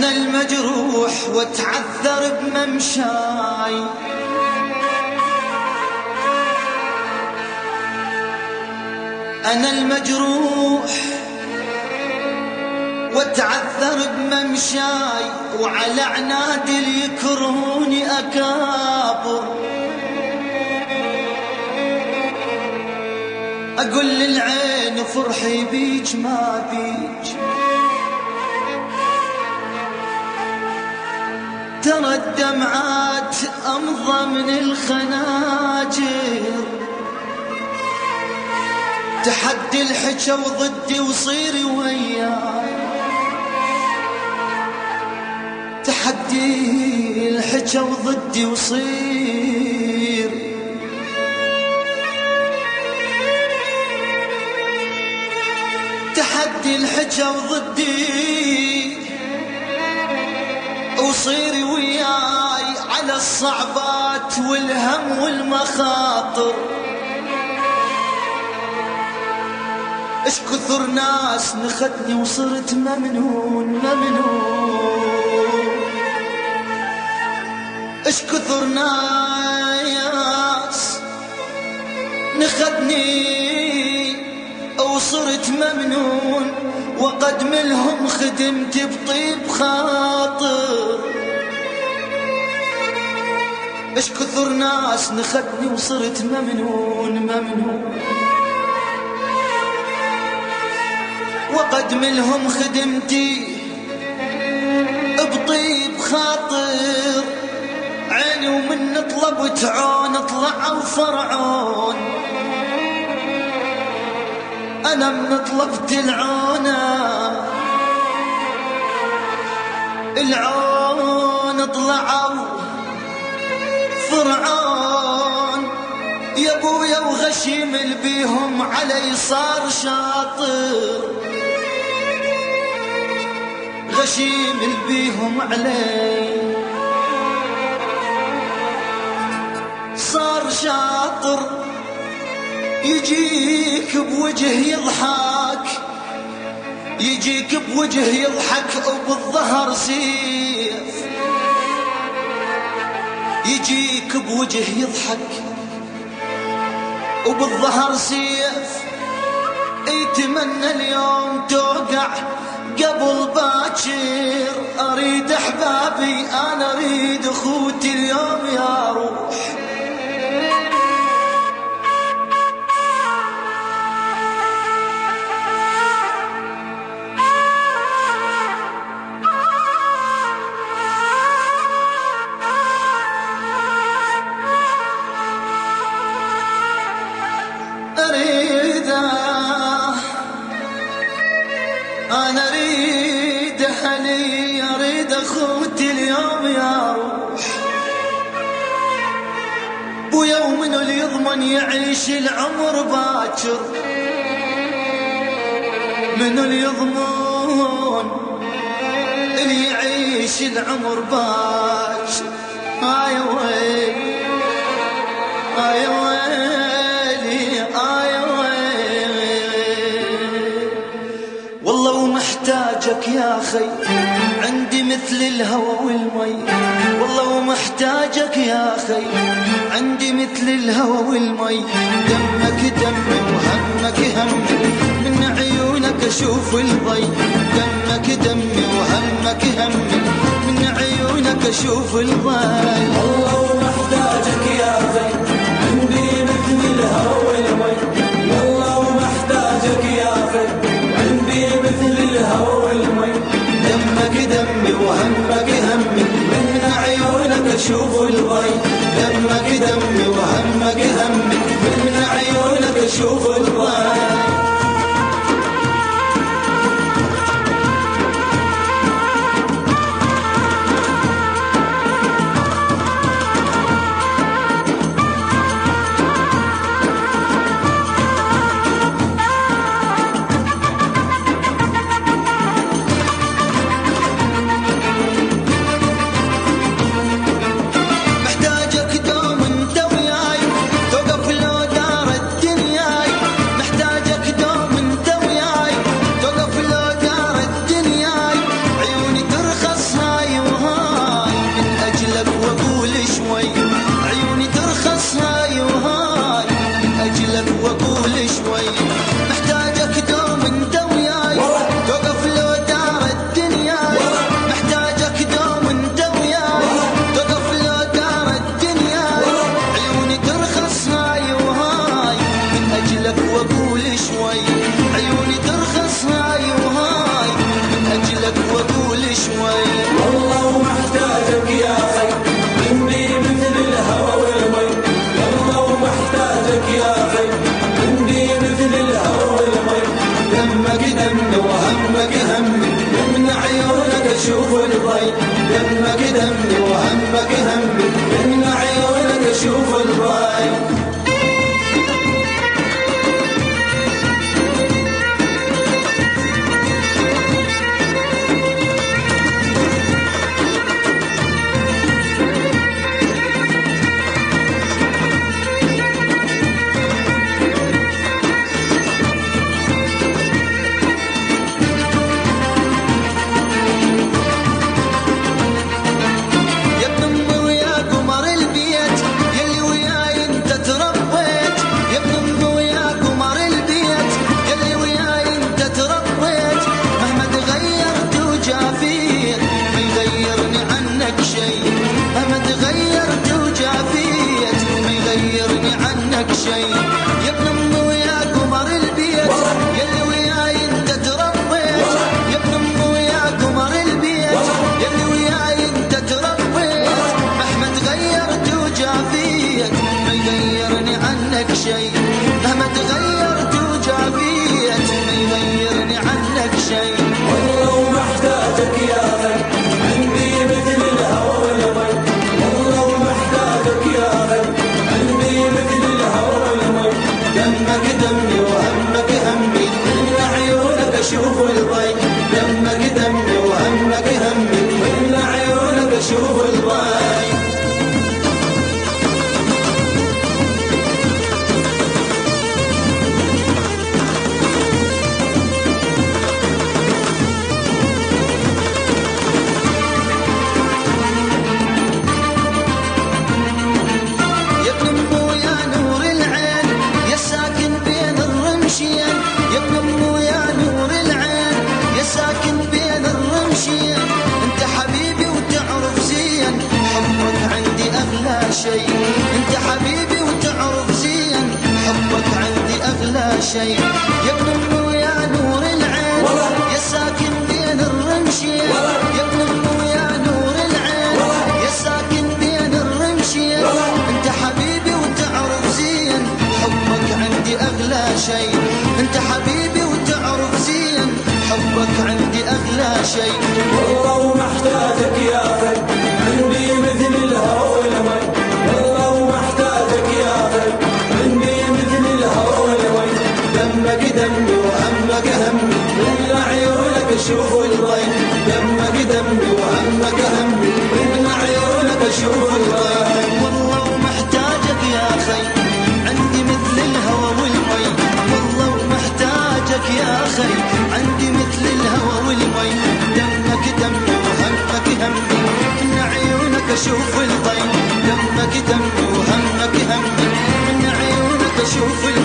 أنا المجروح واتعذر بممشاي، أنا المجروح واتعذر بممشاي، وعلى عنادي اللي يكرهوني أكابر، أقول للعين فرحي بيج ما بيج، ترى الدمعات أمضى من الخناجر، تحدي الحجة وضدي وصيري وياي، تحدي الحجة وضدي وصير، تحدي الحجة وضدي وصيري وياي، على الصعبات والهم والمخاطر، اش كثر ناس نخدني وصرت ممنون ممنون، اش كثر ناس نخدني وصرت ممنون، وقدم لهم خدمت بطيب خاطر، اش كثر ناس نخدني وصرت ممنون ممنون، وقدم لهم خدمتي بطيب خاطر، عيني ومن طلبت عون طلعوا فرعون، أنا من طلبت العون طلعوا فرعون، يا ابويا وغشيم بيهم علي صار شاطر، غشيم بيهم علي صار شاطر، يجيك بوجه يضحك، يجيك بوجه يضحك وبالظهر سيف، يجيك بوجه يضحك وبالظهر سيف، يتمنى اليوم توقع قبل باكر، اريد احبابي انا اريد اخوتي اليوم يا روح، أنا أريد أهلي أريد أخوتي اليوم يا روح، ويوم اللي يضمن يعيش العمر باكر، منو اللي يضمن اللي يعيش العمر باكر، يا ويلي يا ويلي يا والله ومحتاجك يا خي، عندي مثل الهوى والمي، والله ومحتاجك يا خي، عندي مثل الهوى والمي، دمك دمي وهمك همي، من عيونك اشوف الضي، دمك دمي وهمك همي، من عيونك اشوف الضي، والله ومحتاجك يا خي، عندي مثل الهوى والمي، والله ومحتاجك يا خي، مثل الهوى والمي، دمك دمي وهمك همي، من عيونك اشوف الضي، دمك دمي وهمك همي، من عيونك اشوف الضي. محتاجك الضي، دمك دمي وهمك همي، من عيونك اشوف الضي. شيء يا ابن امي ويا قمر البيت يلي وياي انت تربيت، يا ابن امي ويا قمر البيت يلي وياي انت تربيت، مهما تغيرت وجافيت ما يغيرني عنك شيء، مهما تغيرت وجافيت ما يغيرني عنك شيء. والله محتاجك يا غي عندي مثل الهوى والمي، والله محتاجك يا غي عندي مثل الهوى والمي، دمك دمي وهمك همي من عيونك اشوف الضي، دمك دمي وهمك همي من عيونك اشوف الضي. شيء انت حبيبي وتعرف زين حبك عندي اغلى شيء، يا ابن امي ويا نور العين يا ساكن بين الرمشين، يا ابن امي ويا نور العين يا ساكن بين الرمشين، انت حبيبي وتعرف زين حبك عندي اغلى شيء، انت حبيبي وتعرف زين حبك عندي اغلى شيء. والله محتاجك يا غي عندي مثل الهوى والمي، والله محتاجك يا غي عندي مثل الهوى والمي، دمك دمي وهمك همي من عيونك اشوف الضي، دمك دمي وهمك همي من عيونك اشوف الضي. والله محتاجك يا خي عندي مثل الهوى والمي، والله محتاجك يا خي عندي مثل الهوى والمي، دمك دمي وهمك همي من عيونك اشوف الضي، دمك دمي وهمك همي من عيونك اشوف الضي.